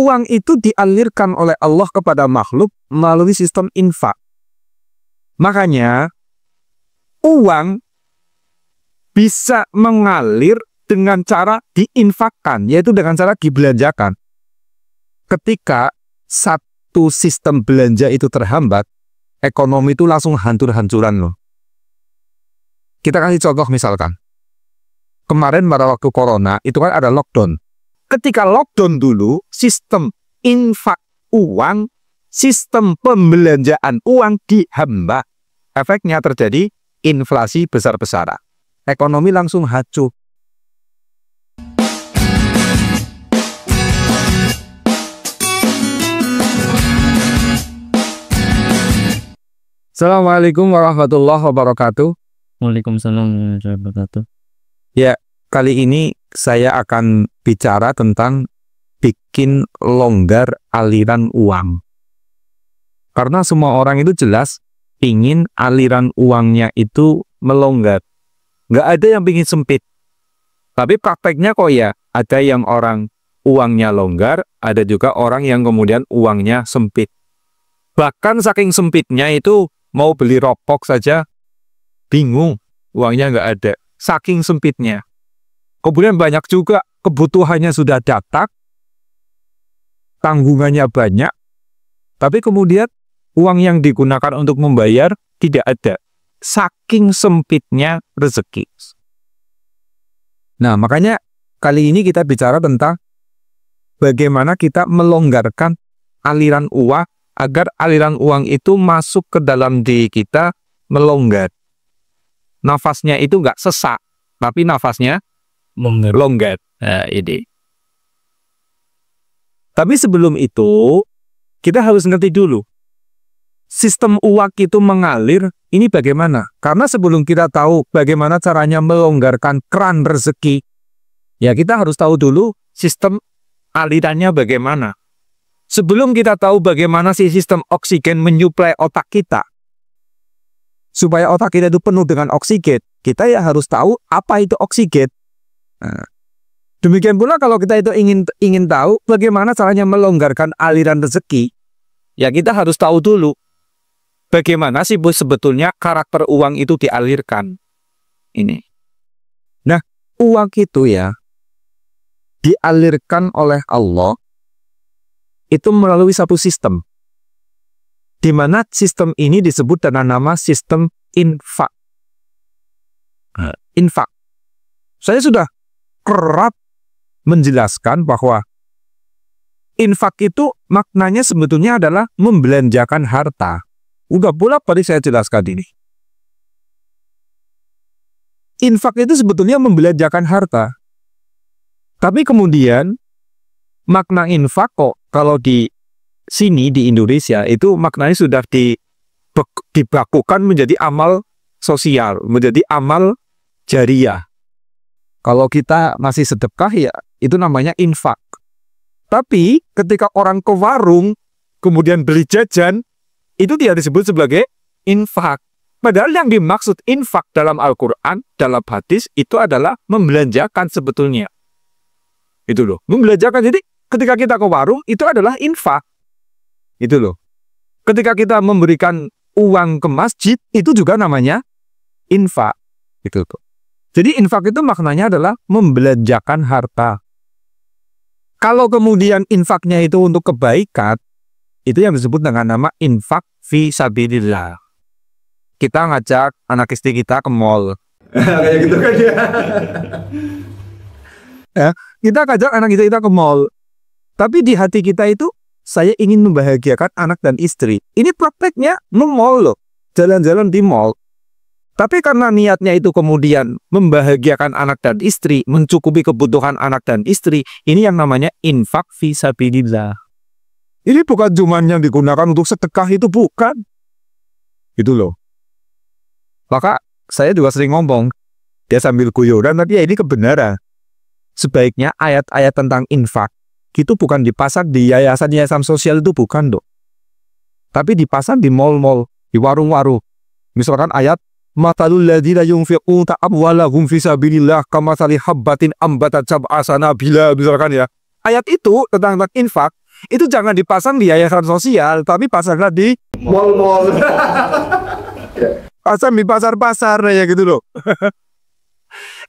uang itu dialirkan oleh Allah kepada makhluk melalui sistem infak. Makanya uang bisa mengalir dengan cara diinfakkan, yaitu dengan cara dibelanjakan. Ketika satu sistem belanja itu terhambat, ekonomi itu langsung hancur-hancuran loh. Kita kasih contoh misalkan. Kemarin pada waktu corona itu kan ada lockdown. Ketika lockdown dulu, sistem infak uang, sistem pembelanjaan uang dihambat. Efeknya terjadi inflasi besar-besaran. Ekonomi langsung hancur. Assalamualaikum warahmatullahi wabarakatuh. Waalaikumsalam warahmatullahi wabarakatuh. Ya, kali ini saya akan bicara tentang bikin longgar aliran uang. Karena semua orang itu jelas ingin aliran uangnya itu melonggar. Nggak ada yang ingin sempit. Tapi prakteknya kok ya, ada yang orang uangnya longgar, ada juga orang yang kemudian uangnya sempit. Bahkan saking sempitnya itu mau beli rokok saja bingung, uangnya nggak ada. Saking sempitnya. Kemudian banyak juga kebutuhannya sudah datar, tanggungannya banyak, tapi kemudian uang yang digunakan untuk membayar tidak ada. Saking sempitnya rezeki. Nah, makanya kali ini kita bicara tentang bagaimana kita melonggarkan aliran uang agar aliran uang itu masuk ke dalam diri kita melonggar. Nafasnya itu nggak sesak, tapi nafasnya longgar. Nah, ini. Tapi sebelum itu, kita harus ngerti dulu. Sistem uang itu mengalir, ini bagaimana? Karena sebelum kita tahu bagaimana caranya melonggarkan keran rezeki, ya kita harus tahu dulu sistem alirannya bagaimana. Sebelum kita tahu bagaimana sih sistem oksigen menyuplai otak kita, supaya otak kita itu penuh dengan oksigen, kita ya harus tahu apa itu oksigen. Nah, demikian pula kalau kita itu ingin tahu bagaimana caranya melonggarkan aliran rezeki, ya kita harus tahu dulu bagaimana sih sebetulnya karakter uang itu dialirkan. Ini. Nah, uang itu ya dialirkan oleh Allah itu melalui satu sistem, di mana sistem ini disebut dengan nama sistem infak. Infak. Saya sudah kerap menjelaskan bahwa infak itu maknanya sebetulnya adalah membelanjakan harta. Udah bolak-balik saya jelaskan ini. Infak itu sebetulnya membelanjakan harta. Tapi kemudian makna infak kok kalau di sini di Indonesia itu maknanya sudah dibakukan menjadi amal sosial, menjadi amal jariah. Kalau kita masih sedekah ya itu namanya infak. Tapi ketika orang ke warung kemudian beli jajan, itu tidak disebut sebagai infak. Padahal yang dimaksud infak dalam Al-Quran, dalam hadis itu adalah membelanjakan sebetulnya. Itu loh, membelanjakan. Jadi ketika kita ke warung, itu adalah infak. Itu loh. Ketika kita memberikan uang ke masjid, itu juga namanya infak. Itu tuh. Jadi infak itu maknanya adalah membelanjakan harta. Kalau kemudian infaknya itu untuk kebaikan, itu yang disebut dengan nama infak fi sabilillah. Kita ngajak anak istri kita ke mall. Kayak gitu kan ya. Ya, kita ngajak anak istri kita ke mall. Tapi di hati kita itu, saya ingin membahagiakan anak dan istri. Ini prakteknya nge-mall loh. Jalan-jalan di mall. Tapi karena niatnya itu kemudian membahagiakan anak dan istri, mencukupi kebutuhan anak dan istri, ini yang namanya infak fi sabilillah. Ini bukan cuma yang digunakan untuk sedekah, itu bukan. Itu loh. Maka saya juga sering ngomong, dia sambil guyonan, tapi ya ini kebenaran. Sebaiknya ayat-ayat tentang infak itu bukan dipasang di yayasan-yayasan sosial, itu bukan dok. Tapi dipasang di mall-mall, di warung-warung. Misalkan ayat matalul ladzina yunfiquna amwalahum fi sabilillah kamatsali habbatin ambatat sab'a sanabila, misalkan ya. Ayat itu tentang infak Itu jangan dipasang di yayasan sosial, tapi pasanglah di mall-mall. Pasang di pasar-pasar ya gitu loh.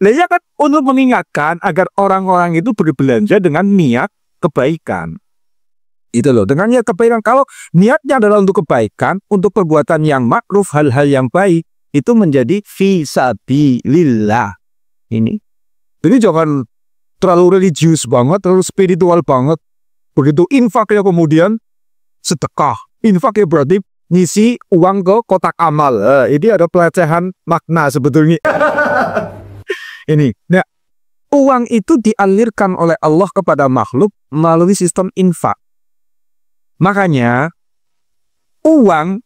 Nah ya kan, untuk mengingatkan agar orang-orang itu berbelanja dengan niat kebaikan. Itu loh, dengan niat kebaikan. Kalau niatnya adalah untuk kebaikan, untuk perbuatan yang makruf, hal-hal yang baik, itu menjadi fisabilillah. Ini. Jadi jangan terlalu religius banget, terlalu spiritual banget. Begitu infak ya kemudian sedekah. Infak ya berarti ngisi uang ke kotak amal. Ini ada pelecehan makna sebetulnya. Ini. Nah, uang itu dialirkan oleh Allah kepada makhluk melalui sistem infak. Makanya uang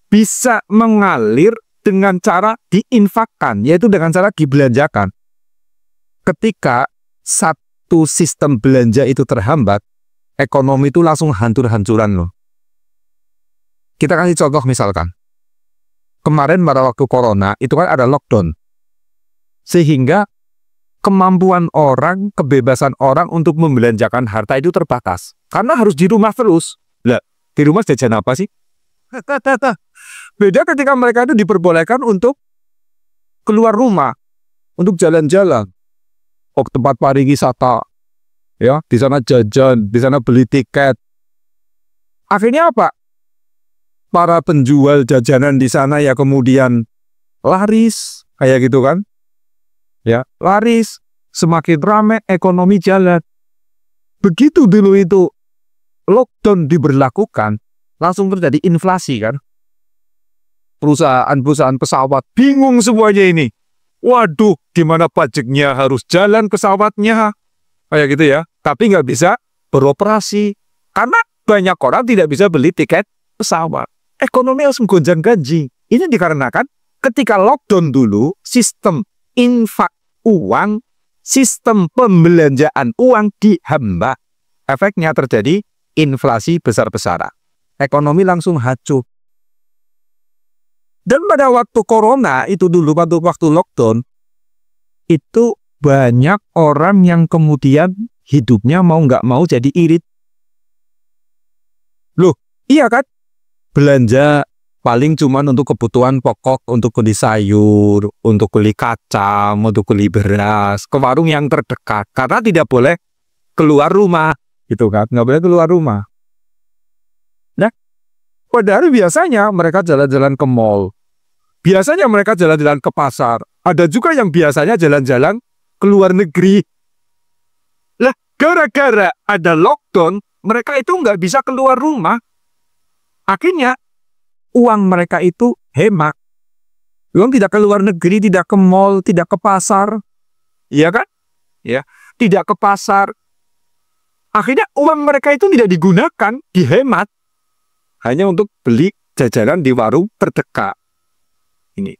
bisa mengalir dengan cara diinfakkan, yaitu dengan cara dibelanjakan. Ketika satu sistem belanja itu terhambat, ekonomi itu langsung hancur-hancuran loh. Kita kasih contoh misalkan. Kemarin pada waktu corona itu kan ada lockdown. Sehingga kemampuan orang, kebebasan orang untuk membelanjakan harta itu terbatas. Karena harus di rumah terus. Lah, di rumah jajan apa sih? Beda ketika mereka itu diperbolehkan untuk keluar rumah, untuk jalan-jalan, ke tempat pariwisata, ya, di sana jajan, di sana beli tiket. Akhirnya apa? Para penjual jajanan di sana ya kemudian laris, kayak gitu kan? Ya, laris, semakin ramai, ekonomi jalan. Begitu dulu itu lockdown diberlakukan, langsung terjadi inflasi kan. Perusahaan-perusahaan pesawat bingung semuanya ini. Waduh, gimana pajaknya, harus jalan pesawatnya. Kayak gitu ya. Tapi nggak bisa beroperasi. Karena banyak orang tidak bisa beli tiket pesawat. Ekonomi langsung gonjang-ganjing. Ini dikarenakan ketika lockdown dulu, sistem infak uang, sistem pembelanjaan uang dihambat. Efeknya terjadi inflasi besar-besaran. Ekonomi langsung hancur. Dan pada waktu corona itu dulu, waktu lockdown, itu banyak orang yang kemudian hidupnya mau nggak mau jadi irit. Loh, iya kan? Belanja paling cuma untuk kebutuhan pokok, untuk beli sayur, untuk beli kacang, untuk beli beras, ke warung yang terdekat. Karena tidak boleh keluar rumah, gitu kan? Nggak boleh keluar rumah. Nah, padahal biasanya mereka jalan-jalan ke mall. Biasanya mereka jalan-jalan ke pasar. Ada juga yang biasanya jalan-jalan ke luar negeri. Lah, gara-gara ada lockdown, mereka itu nggak bisa keluar rumah. Akhirnya, uang mereka itu hemat. Uang tidak ke luar negeri, tidak ke mall, tidak ke pasar. Iya kan? Ya, tidak ke pasar. Akhirnya uang mereka itu tidak digunakan, dihemat. Hanya untuk beli jajanan di warung terdekat. Ini.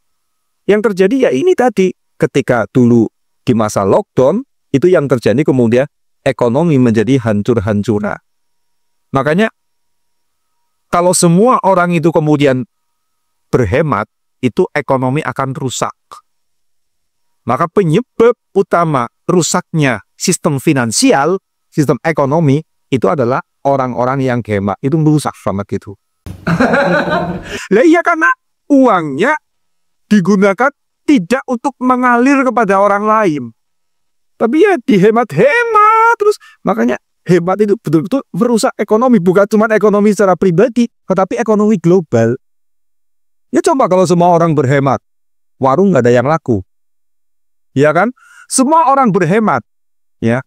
Yang terjadi ya ini tadi. Ketika dulu di masa lockdown, itu yang terjadi kemudian ekonomi menjadi hancur-hancuran. Makanya, kalau semua orang itu kemudian berhemat, itu ekonomi akan rusak. Maka penyebab utama rusaknya sistem finansial, sistem ekonomi, itu adalah orang-orang yang hemat. Itu merusak banget gitu. Lah iya, karena uangnya digunakan tidak untuk mengalir kepada orang lain. Tapi ya dihemat-hemat terus. Makanya hemat itu betul-betul merusak ekonomi. Bukan cuma ekonomi secara pribadi, tetapi ekonomi global. Ya coba kalau semua orang berhemat, warung nggak ada yang laku. Ya kan? Semua orang berhemat. Ya.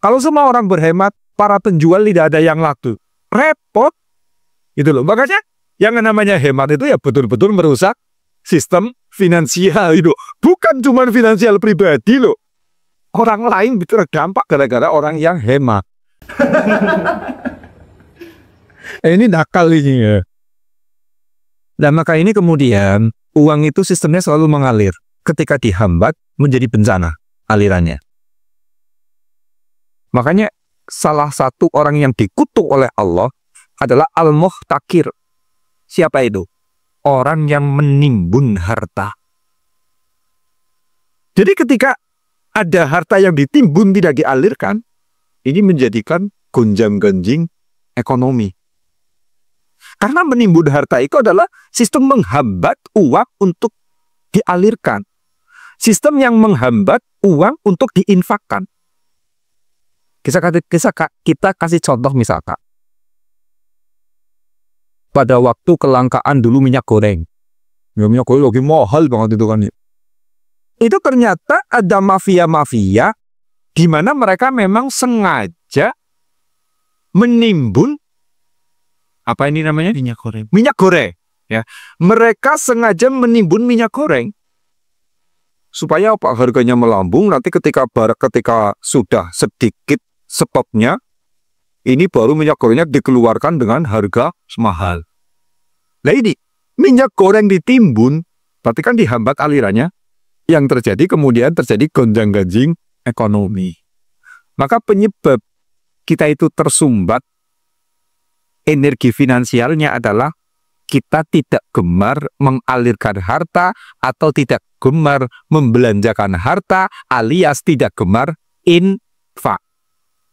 Kalau semua orang berhemat, para penjual tidak ada yang laku. Repot. Itu loh. Makanya yang namanya hemat itu ya betul-betul merusak sistem finansial itu. Bukan cuma finansial pribadi loh. Orang lain terdampak gara-gara orang yang hemat. Ini nakal ini ya. Dan maka ini kemudian uang itu sistemnya selalu mengalir. Ketika dihambat menjadi bencana alirannya. Makanya salah satu orang yang dikutuk oleh Allah adalah al-muhtakir. Siapa itu? Orang yang menimbun harta. Jadi ketika ada harta yang ditimbun tidak dialirkan, ini menjadikan gonjang-ganjing ekonomi. Karena menimbun harta itu adalah sistem menghambat uang untuk dialirkan. Sistem yang menghambat uang untuk diinfakkan. Kita kasih contoh misalkan. Pada waktu kelangkaan dulu minyak goreng. Ya, minyak goreng lagi mahal banget itu kan. Itu ternyata ada mafia-mafia di mana mereka memang sengaja menimbun apa ini namanya? Minyak goreng. Minyak goreng. Ya, mereka sengaja menimbun minyak goreng supaya apa? Harganya melambung. Nanti ketika sudah sedikit stoknya, ini baru minyak gorengnya dikeluarkan dengan harga mahal. Nah ini minyak goreng ditimbun, berarti kan dihambat alirannya. Yang terjadi kemudian terjadi gonjang-ganjing ekonomi. Maka penyebab kita itu tersumbat energi finansialnya adalah kita tidak gemar mengalirkan harta atau tidak gemar membelanjakan harta alias tidak gemar infak.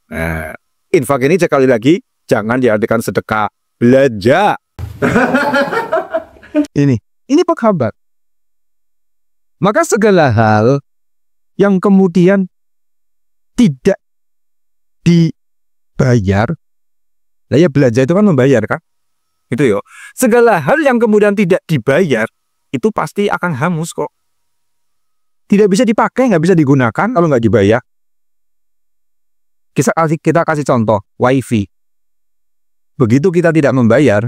Nah, infak ini sekali lagi jangan diartikan sedekah, belanja. Ini penghambat. Maka segala hal yang kemudian tidak dibayar, nah ya belanja itu kan membayar kan? Itu yo. Segala hal yang kemudian tidak dibayar itu pasti akan hangus kok. Tidak bisa dipakai, nggak bisa digunakan kalau nggak dibayar. Kita kasih contoh, wifi. Begitu kita tidak membayar,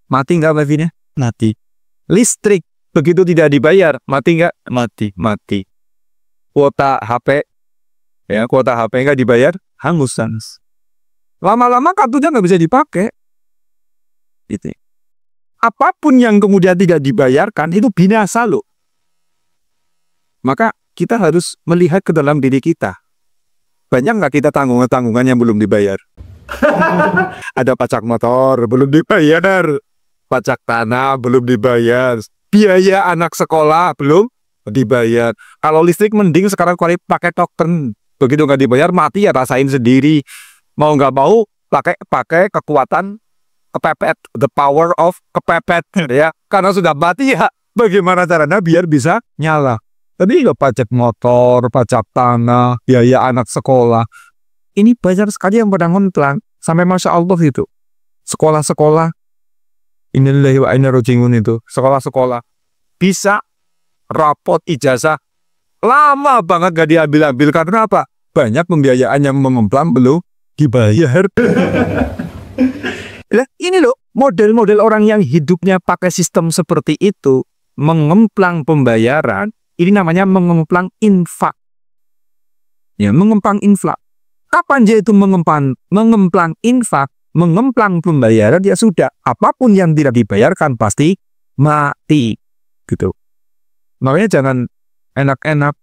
mati nggak wifi-nya? Mati. Listrik, begitu tidak dibayar, mati nggak? Mati. Kuota HP, ya kuota HP nggak dibayar, hangus. Lama-lama kartunya nggak bisa dipakai. Gitu. Apapun yang kemudian tidak dibayarkan itu binasa loh. Maka kita harus melihat ke dalam diri kita. Banyak nggak kita tanggungan-tanggungan yang belum dibayar? Ada pajak motor belum dibayar, pajak tanah belum dibayar, biaya anak sekolah belum dibayar. Kalau listrik mending sekarang kalau pakai token, begitu nggak dibayar mati ya rasain sendiri. Mau nggak mau pakai kekuatan kepepet, the power of kepepet ya. Karena sudah mati ya, bagaimana caranya biar bisa nyala? Tadi ya pajak motor, pajak tanah, biaya anak sekolah. Ini banyak sekali yang pada ngontlang. Sampai Masya Allah itu. Sekolah-sekolah. Innalillahi wa inna ilaihi raji'un itu. Sekolah-sekolah. Bisa rapot ijazah. Lama banget gak diambil-ambil. Karena apa? Banyak pembiayaan yang mengemplang belum dibayar. Nah, ini loh model-model orang yang hidupnya pakai sistem seperti itu. Mengemplang pembayaran. Ini namanya mengemplang infak. Ya, mengemplang infak. Kapan dia itu mengemplang infak, mengemplang pembayaran, ya sudah. Apapun yang tidak dibayarkan pasti mati. Gitu. Makanya jangan enak-enak.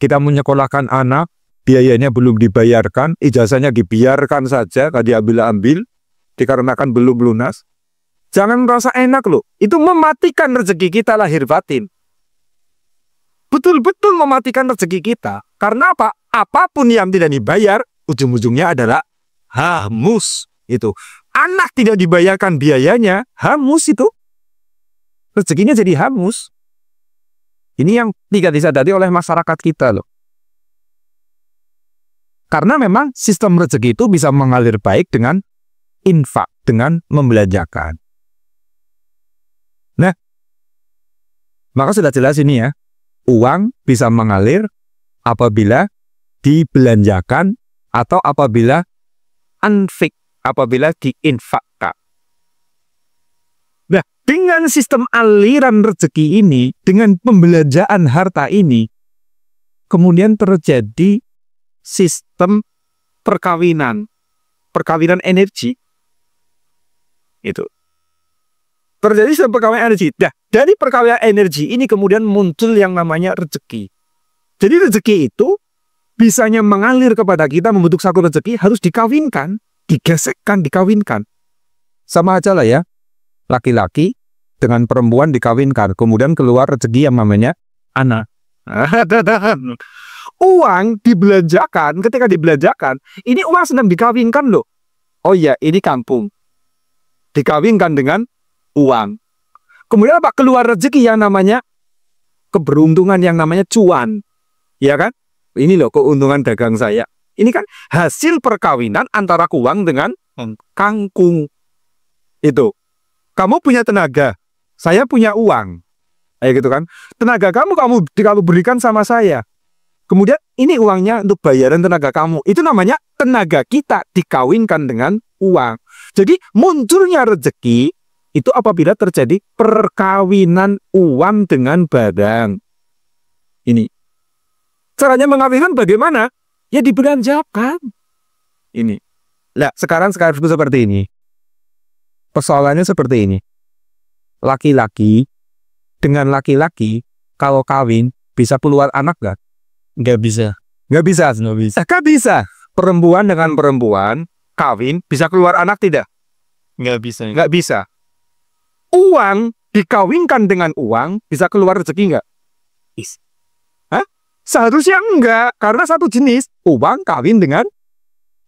Kita menyekolahkan anak, biayanya belum dibayarkan, ijazahnya dibiarkan saja, gak diambil-ambil, dikarenakan belum lunas. Jangan merasa enak loh. Itu mematikan rezeki kita lahir batin. Betul-betul mematikan rezeki kita. Karena apa? Apapun yang tidak dibayar, ujung-ujungnya adalah hangus. Itu. Anak tidak dibayarkan biayanya, hangus itu. Rezekinya jadi hangus. Ini yang tidak disadari oleh masyarakat kita loh. Karena memang sistem rezeki itu bisa mengalir baik dengan infak, dengan membelanjakan. Nah, maka sudah jelas ini ya. Uang bisa mengalir apabila dibelanjakan atau apabila anfik, apabila diinfakkan. Nah, dengan sistem aliran rezeki ini, dengan pembelanjaan harta ini, kemudian terjadi sistem perkawinan energi. Itu. Terjadi sistem perkawinan energi. Nah, dari perkawinan energi ini kemudian muncul yang namanya rezeki. Jadi rezeki itu bisanya mengalir kepada kita membentuk satu rezeki harus dikawinkan, digesekkan, dikawinkan. Sama aja lah ya. Laki-laki dengan perempuan dikawinkan, kemudian keluar rezeki yang namanya anak. Uang dibelanjakan, ketika dibelanjakan, ini uang sedang dikawinkan loh. Oh iya, ini kampung. Dikawinkan dengan uang. Kemudian apa? Keluar rezeki yang namanya keberuntungan, yang namanya cuan. Ya kan? Ini loh keuntungan dagang saya. Ini kan hasil perkawinan antara uang dengan kangkung. Itu. Kamu punya tenaga, saya punya uang. Kayak gitu kan. Tenaga kamu berikan sama saya. Kemudian ini uangnya untuk bayaran tenaga kamu. Itu namanya tenaga kita dikawinkan dengan uang. Jadi munculnya rezeki itu apabila terjadi perkawinan uang dengan barang. Ini. Caranya mengawinkan bagaimana? Ya dibelanjakan. Ini. Nah, sekarang seperti ini. Persoalannya seperti ini. Laki-laki dengan laki-laki kalau kawin bisa keluar anak gak? Nggak bisa. Nggak bisa. Nggak bisa. Perempuan dengan perempuan kawin bisa keluar anak tidak? Nggak bisa. Nggak bisa. Uang dikawinkan dengan uang bisa keluar rezeki nggak? Hah? Seharusnya enggak, karena satu jenis. Uang kawin dengan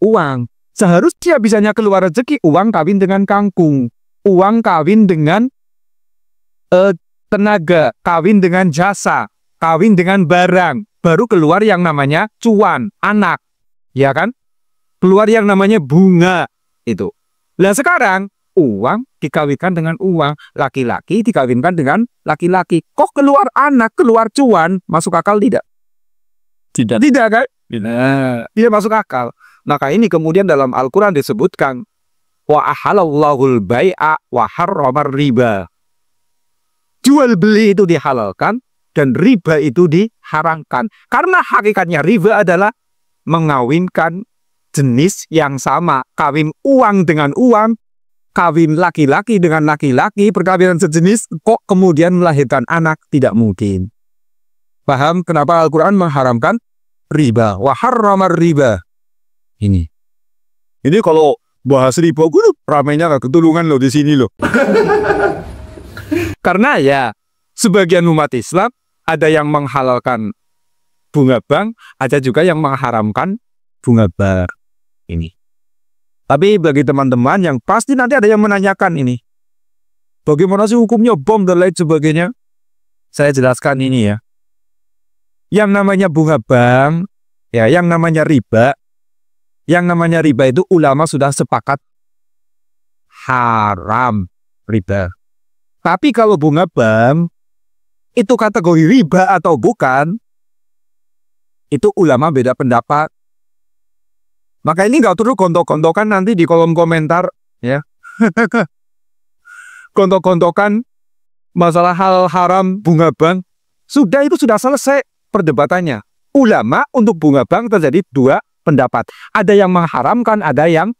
uang. Seharusnya bisanya keluar rezeki uang kawin dengan kangkung. Uang kawin dengan tenaga, kawin dengan jasa, kawin dengan barang. Baru keluar yang namanya cuan, anak. Ya kan? Keluar yang namanya bunga. Itu. Nah sekarang, uang dikawinkan dengan uang. Laki-laki dikawinkan dengan laki-laki. Kok keluar anak, keluar cuan? Masuk akal tidak? Tidak. Tidak kan? Tidak masuk akal. Maka ini kemudian dalam Al-Quran disebutkan, wa ahalallahul bai'a wa harramar riba. Jual beli itu dihalalkan dan riba itu diharamkan. Karena hakikatnya riba adalah mengawinkan jenis yang sama. Kawin uang dengan uang, kawin laki-laki dengan laki-laki, perkawinan sejenis, kok kemudian melahirkan anak? Tidak mungkin. Paham kenapa Al-Quran mengharamkan riba? Wa harramar riba. Ini kalau bahas riba, ramainya gak ketulungan loh di sini loh. Karena ya, sebagian umat Islam ada yang menghalalkan bunga bank, ada juga yang mengharamkan bunga bar. Ini. Tapi bagi teman-teman yang pasti nanti ada yang menanyakan ini, bagaimana sih hukumnya bom dan lain sebagainya? Saya jelaskan ini ya. Yang namanya bunga bank, ya, yang namanya riba itu ulama sudah sepakat haram riba. Tapi kalau bunga bank itu kategori riba atau bukan, itu ulama beda pendapat. Maka ini nggak perlu gontok-gontokan nanti di kolom komentar, ya. Gontok-gontokan masalah halal haram bunga bank. Itu sudah selesai perdebatannya. Ulama untuk bunga bank terjadi dua pendapat. Ada yang mengharamkan, ada yang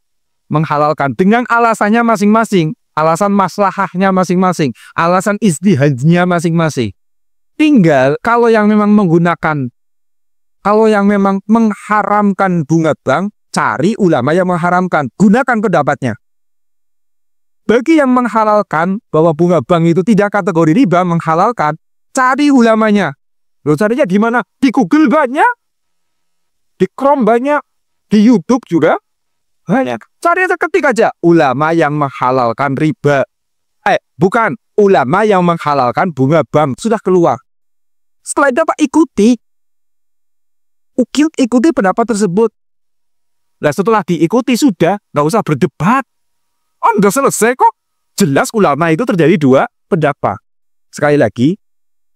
menghalalkan dengan alasannya masing-masing. Alasan maslahahnya masing-masing, alasan istihadnya masing-masing. Tinggal kalau yang memang mengharamkan bunga bank, cari ulama yang mengharamkan, gunakan pendapatnya. Bagi yang menghalalkan bahwa bunga bank itu tidak kategori riba, menghalalkan, cari ulamanya. Loh, carinya di mana? Di Google banyak, di Chrome banyak, di YouTube juga banyak. Cari aja, ketik aja ulama yang menghalalkan riba. Bukan, ulama yang menghalalkan bunga bank, sudah keluar. Setelah itu ikuti pendapat tersebut. Nah, setelah diikuti sudah, nggak usah berdebat. Udah selesai kok. Jelas ulama itu terjadi dua pendapat. Sekali lagi,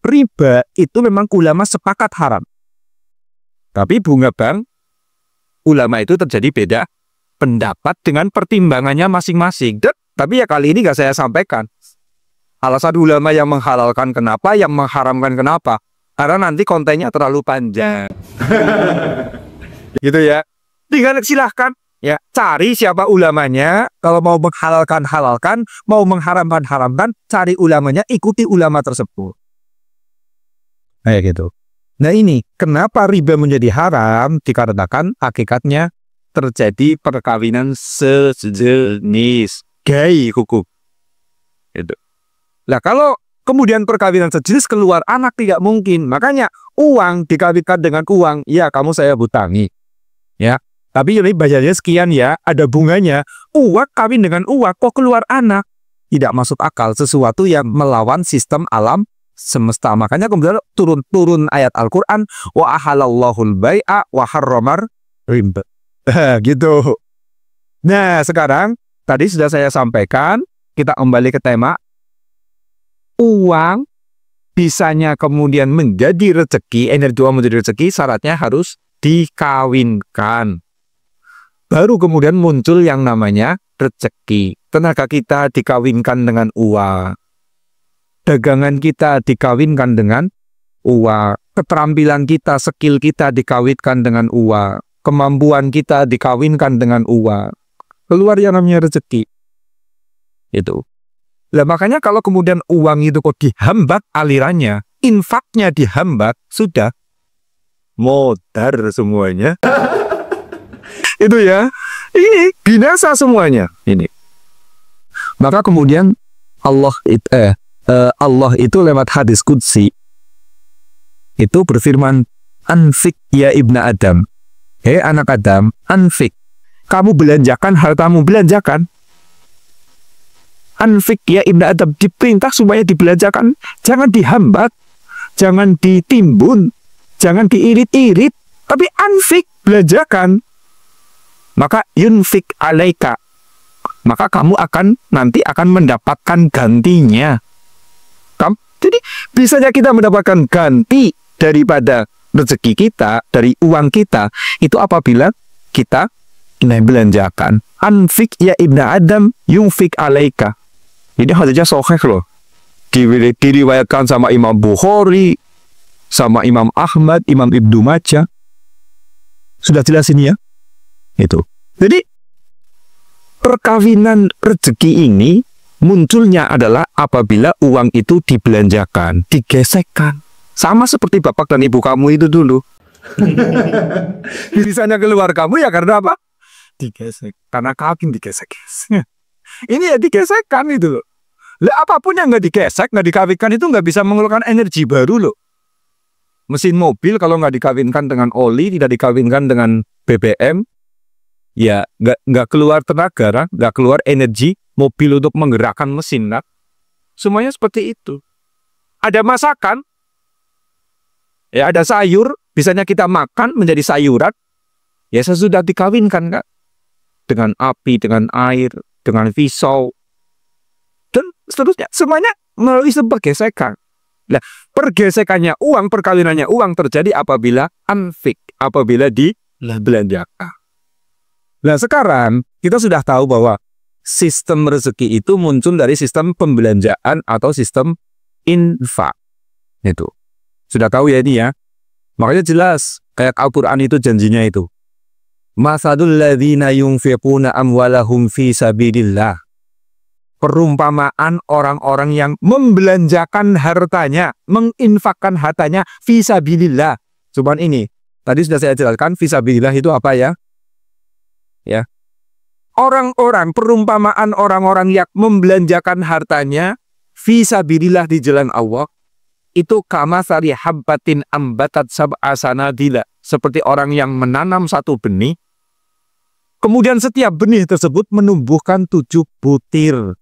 riba itu memang ulama sepakat haram. Tapi bunga bank, ulama itu terjadi beda pendapat dengan pertimbangannya masing-masing. Tapi ya kali ini nggak saya sampaikan alasan ulama yang menghalalkan kenapa, yang mengharamkan kenapa. Karena nanti kontennya terlalu panjang. Gitu ya. Tinggal silahkan ya, cari siapa ulamanya. Kalau mau menghalalkan halalkan, mau mengharamkan haramkan, cari ulamanya, ikuti ulama tersebut. Kayak gitu. Nah ini, kenapa riba menjadi haram? Dikarenakan hakikatnya terjadi perkawinan sejenis. Gai hukum. Itu. Nah kalau Kemudian perkawinan sejenis keluar anak tidak mungkin. Makanya uang dikawinkan dengan uang, ya kamu saya hutangi. Ya, tapi ini bayarnya sekian ya, ada bunganya. Uang kawin dengan uang kok keluar anak? Tidak masuk akal, sesuatu yang melawan sistem alam semesta. Makanya kemudian turun ayat Al-Qur'an, wa ahalallahul bai'a wa harramar riba. Gitu. Nah, sekarang tadi sudah saya sampaikan, kita kembali ke tema. Uang bisanya kemudian menjadi rezeki, energi uang menjadi rezeki, syaratnya harus dikawinkan. Baru kemudian muncul yang namanya rezeki. Tenaga kita dikawinkan dengan uang. Dagangan kita dikawinkan dengan uang. Keterampilan kita, skill kita dikawinkan dengan uang. Kemampuan kita dikawinkan dengan uang. Keluar yang namanya rezeki. Itu. Lah makanya kalau kemudian uang itu kok dihambat alirannya, infaknya dihambat, sudah modar semuanya. Itu ya. Ini binasa semuanya. Ini. Maka kemudian Allah itu lewat hadis qudsi itu berfirman, anfik ya ibna Adam. Hei anak Adam, anfik. Kamu belanjakan hartamu, belanjakan. Anfik ya ibna Adam, diperintah supaya dibelanjakan, jangan dihambat, jangan ditimbun, jangan diirit-irit, tapi anfik, belanjakan. Maka yunfik alaika, maka kamu nanti akan mendapatkan gantinya. Jadi bisanya kita mendapatkan ganti daripada rezeki kita, dari uang kita, itu apabila kita belanjakan. Anfik ya ibna Adam, yunfik alaika. Ini hadisnya sahih loh. Diriwayatkan sama Imam Bukhari, sama Imam Ahmad, Imam Ibnu Majah. Sudah jelas ini ya? Itu. Jadi perkawinan rezeki ini munculnya adalah apabila uang itu dibelanjakan, digesekkan. Sama seperti bapak dan ibu kamu itu dulu. Bisanya keluar kamu ya karena apa? Digesek. Karena kawin digesek. Ini ya digesekkan itu loh. Lah apapun yang nggak digesek, nggak dikawinkan itu nggak bisa mengeluarkan energi baru loh. Mesin mobil kalau nggak dikawinkan dengan oli, tidak dikawinkan dengan BBM, ya nggak keluar tenaga, nggak keluar energi mobil untuk menggerakkan mesin. Semuanya seperti itu. Ada masakan, ya ada sayur, bisanya kita makan menjadi sayuran, ya sesudah dikawinkan Kak. Dengan api, dengan air, dengan pisau, dan seterusnya. Semuanya melalui sebuah gesekan. Nah, pergesekannya uang, perkawinannya uang terjadi apabila anfik, apabila dibelanjakan. Nah, sekarang kita sudah tahu bahwa sistem rezeki itu muncul dari sistem pembelanjaan atau sistem infak. Itu. Sudah tahu ya ini ya. Makanya jelas, kayak Al-Quran itu janjinya itu. Masalul ladzina yunfiquna amwalahum fi sabilillah. Perumpamaan orang-orang yang membelanjakan hartanya, menginfakkan hartanya fi sabilillah. Cuman ini, tadi sudah saya jelaskan fi sabilillah itu apa ya? Ya. Orang-orang, perumpamaan orang-orang yang membelanjakan hartanya fi sabilillah di jalan Allah, itu kama sari habbatin ambatat sab'a sanadila, seperti orang yang menanam satu benih, kemudian setiap benih tersebut menumbuhkan 7 butir.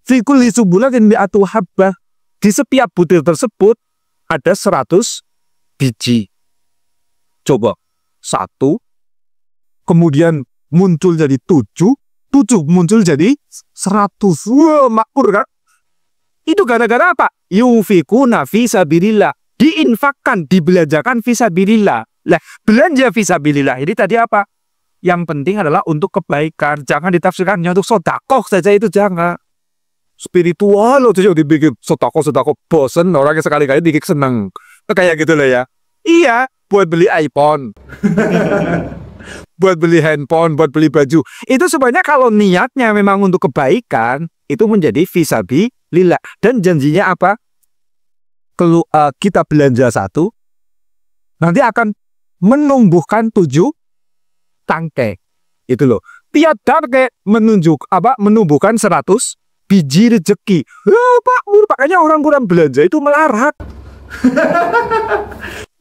Fi kulli subulatin mi'atu habbah. Di setiap butir tersebut ada 100 biji. Coba, 1, kemudian muncul jadi 7, 7 muncul jadi 100. Wah, makmur kan? Itu gara-gara apa? Yunfikuna fi sabilillah. Diinfakkan, dibelanjakan fi sabilillah. Lah, belanja fi sabilillah ini tadi apa? Yang penting adalah untuk kebaikan. Jangan ditafsirkannya untuk sedekah saja, itu jangan. Spiritual loh, tuh dibikin sedekah bosen, orangnya sekali-kali dikit seneng. Kayak gitu loh ya. Iya, buat beli iPhone. Buat beli handphone, buat beli baju. Itu sebenarnya kalau niatnya memang untuk kebaikan, itu menjadi fisabilillah. Dan janjinya apa? Kita belanja 1, nanti akan menumbuhkan 7 tangkai. Itu loh. Tiap tangkai menumbuhkan 100 biji rezeki. Pak, makanya orang kurang belanja itu melarat.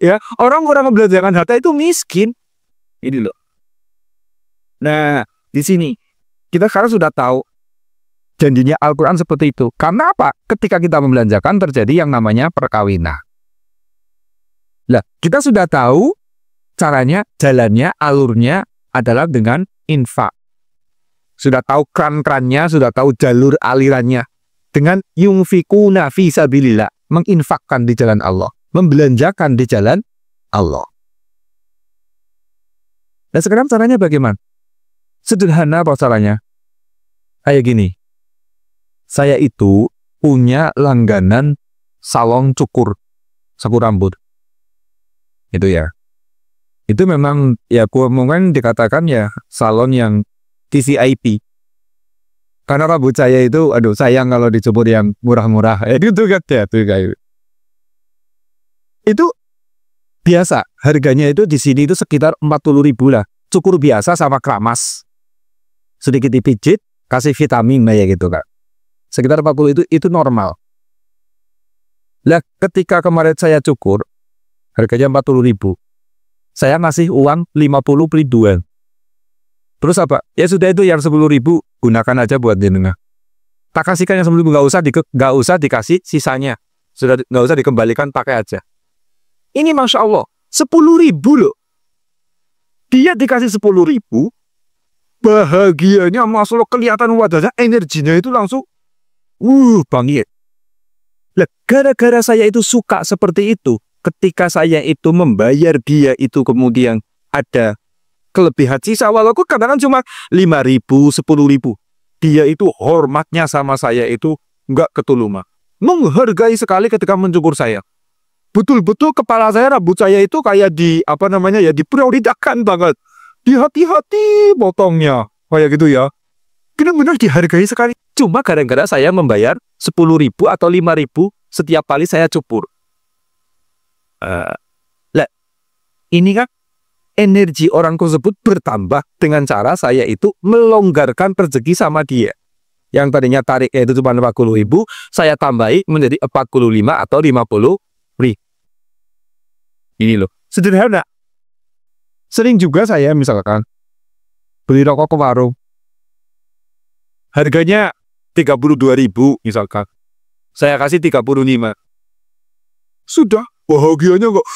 Ya, orang kurang membelanjakan harta itu miskin. Ini loh. Nah, di sini kita sekarang sudah tahu janjinya Al-Quran seperti itu. Karena apa? Ketika kita membelanjakan terjadi yang namanya perkawinan. Nah, kita sudah tahu caranya, jalannya, alurnya adalah dengan infak. Sudah tahu kran-krannya, sudah tahu jalur alirannya. Dengan yunfikuna fi sabilillah, menginfakkan di jalan Allah, membelanjakan di jalan Allah. Dan sekarang caranya bagaimana? Sederhana apa caranya? Kayak gini. Saya itu punya langganan salon cukur rambut. Itu ya. Itu memang ya mungkin dikatakan ya salon yang TCIP. Karena rambut saya itu, aduh sayang kalau dicukur yang murah-murah. Itu kan ya, tuh kayak. Itu biasa, harganya itu di sini itu sekitar 40.000 lah. Cukur biasa sama keramas. Sedikit dipijit, kasih vitamin ya gitu kan. Sekitar 40 itu normal. Lah ketika kemarin saya cukur, harganya 40.000. Saya ngasih uang 50 ribuan. Terus apa? Ya sudah itu yang 10.000 gunakan aja buat jenengan. Tak kasihkan yang 10.000, nggak usah dikasih sisanya. Sudah nggak usah dikembalikan, pakai aja. Ini Masya Allah 10.000 loh. Dia dikasih 10.000, bahagianya Masya Allah, kelihatan wajahnya, energinya itu langsung bangkit. Lah, gara-gara saya itu suka seperti itu, ketika saya itu membayar dia itu kemudian ada kelebihan sisa, walaupun kadang-kadang cuma 5.000, 10.000. Dia itu hormatnya sama saya itu nggak ketulungan. Menghargai sekali ketika mencukur saya. Betul-betul kepala saya, rambut saya itu kayak diprioritaskan banget. Hati-hati potongnya. Kayak gitu ya. Benar-benar dihargai sekali. Cuma kadang-kadang saya membayar 10.000 atau 5.000 setiap kali saya cukur. Lah, ini kan energi orang tersebut bertambah dengan cara saya itu melonggarkan rezeki sama dia. Yang tadinya tariknya itu cuma 40.000, saya tambahi menjadi 45 atau 50.000. Ini loh, sederhana. Sering juga saya misalkan beli rokok ke warung. Harganya 32.000 misalkan. Saya kasih 35. Sudah, bahagianya kok.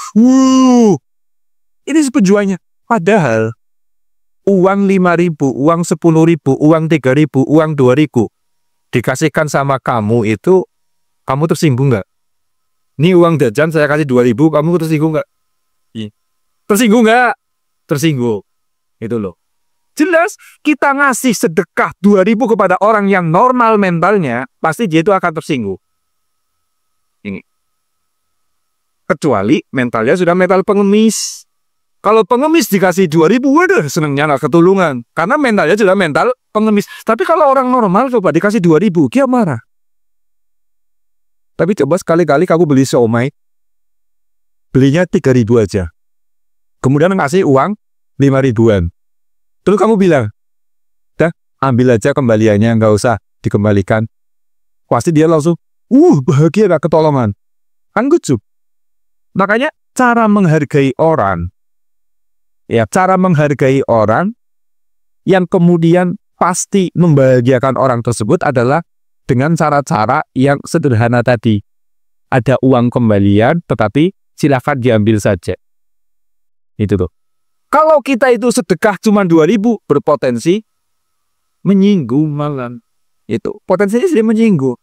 Ini penjualnya. Padahal uang 5.000, uang 10.000, uang 3.000, uang 2.000 dikasihkan sama kamu itu, kamu tersinggung nggak? Ini uang jajan saya kasih 2.000, kamu tersinggung nggak? Tersinggung nggak? Tersinggung. Itu loh. Jelas kita ngasih sedekah 2.000 kepada orang yang normal mentalnya, pasti dia itu akan tersinggung. Ini. Kecuali mentalnya sudah mental pengemis. Kalau pengemis dikasih 2.000, waduh senengnya nggak ketulungan. Karena mentalnya sudah mental pengemis. Tapi kalau orang normal coba dikasih 2.000, dia marah. Tapi coba sekali-kali kamu beli siomay, belinya 3.000 aja. Kemudian ngasih uang 5.000-an. Terus kamu bilang, dah ambil aja kembaliannya, nggak usah dikembalikan. Pasti dia langsung, bahagia gak ketolongan. Kan gucup. Makanya cara menghargai orang, ya cara menghargai orang yang kemudian pasti membahagiakan orang tersebut adalah dengan cara-cara yang sederhana tadi. Ada uang kembalian, tetapi silakan diambil saja. Itu tuh. Kalau kita itu sedekah cuma 2.000, berpotensi menyinggung malah. Itu potensinya sudah menyinggung.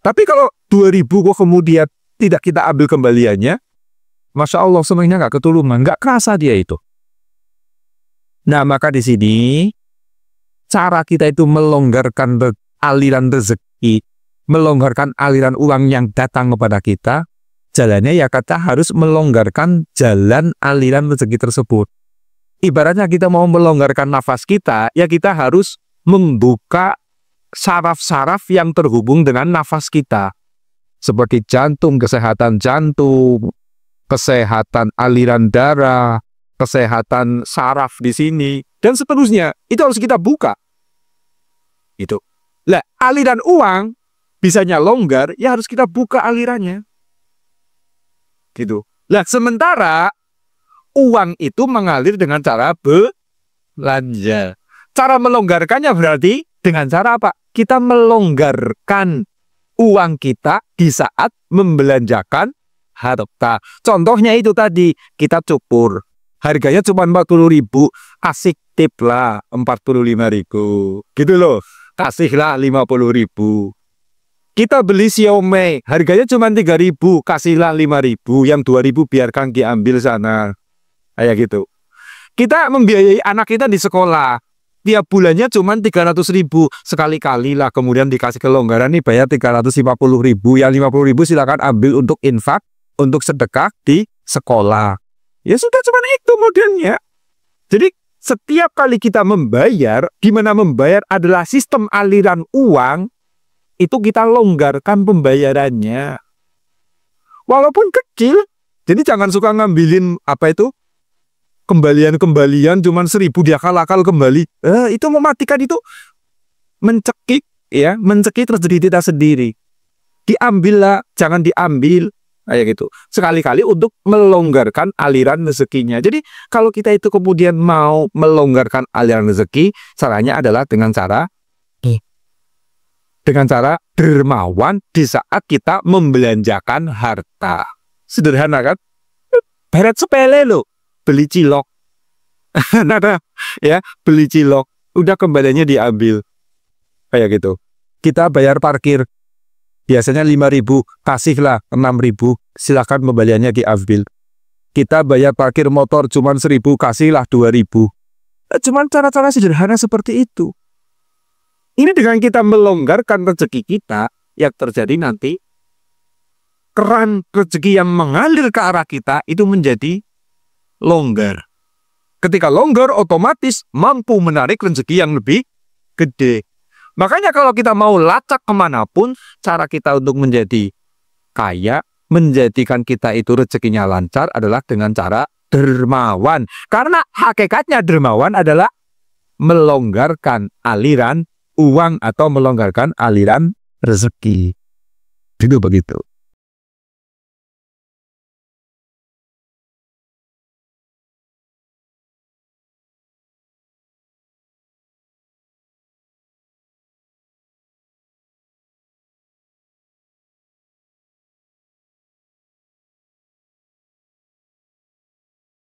Tapi kalau 2.000 kok kemudian tidak kita ambil kembaliannya, Masya Allah senangnya nggak ketulungan, nggak kerasa dia itu. Nah maka di sini cara kita itu melonggarkan aliran rezeki, melonggarkan aliran uang yang datang kepada kita. Jalannya ya kata harus melonggarkan jalan aliran rezeki tersebut. Ibaratnya kita mau melonggarkan nafas kita, ya kita harus membuka saraf-saraf yang terhubung dengan nafas kita. Seperti jantung, kesehatan aliran darah, kesehatan saraf di sini, dan seterusnya. Itu harus kita buka. Itu. Lah, aliran uang bisanya longgar, ya harus kita buka alirannya. Gitu. Lah, sementara uang itu mengalir dengan cara belanja. Cara melonggarkannya berarti dengan cara apa? Kita melonggarkan uang kita di saat membelanjakan harta. Contohnya itu tadi, kita cukur. Harganya cuma 40.000, asik tip lah 45.000. Gitu loh, kasihlah 50.000. Kita beli siomay, harganya cuma 3.000, kasihlah 5.000, yang 2.000 biarkan diambil sana. Kayak gitu. Kita membiayai anak kita di sekolah, tiap bulannya cuma 300.000, sekali-kali lah, kemudian dikasih kelonggaran nih bayar 350.000, yang 50.000 silakan ambil untuk infak, untuk sedekah di sekolah. Ya sudah, cuma itu modelnya. Jadi setiap kali kita membayar, di mana membayar adalah sistem aliran uang, itu kita longgarkan pembayarannya. Walaupun kecil, jadi jangan suka ngambilin apa itu, kembalian cuman 1.000 dia akal kembali. Itu mematikan, itu mencekik ya, mencekik rezeki kita sendiri. Diambillah, jangan diambil. Kayak gitu. Sekali-kali untuk melonggarkan aliran rezekinya. Jadi kalau kita itu kemudian mau melonggarkan aliran rezeki, caranya adalah dengan cara dermawan di saat kita membelanjakan harta. Sederhana kan? Beret sepele loh. Beli cilok. Nah, ya, beli cilok. Udah kembaliannya diambil. Kayak gitu. Kita bayar parkir. Biasanya 5.000, kasihlah 6.000, silakan pembaliannya diambil. Kita bayar parkir motor cuma 1.000, kasihlah 2.000. Cuman cara-cara sederhana seperti itu. Ini dengan kita melonggarkan rezeki kita, yang terjadi nanti keran rezeki yang mengalir ke arah kita itu menjadi longgar. Ketika longgar, otomatis mampu menarik rezeki yang lebih gede. Makanya kalau kita mau lacak kemanapun, cara kita untuk menjadi kaya, menjadikan kita itu rezekinya lancar adalah dengan cara dermawan. Karena hakikatnya dermawan adalah melonggarkan aliran uang atau melonggarkan aliran rezeki. Itu begitu.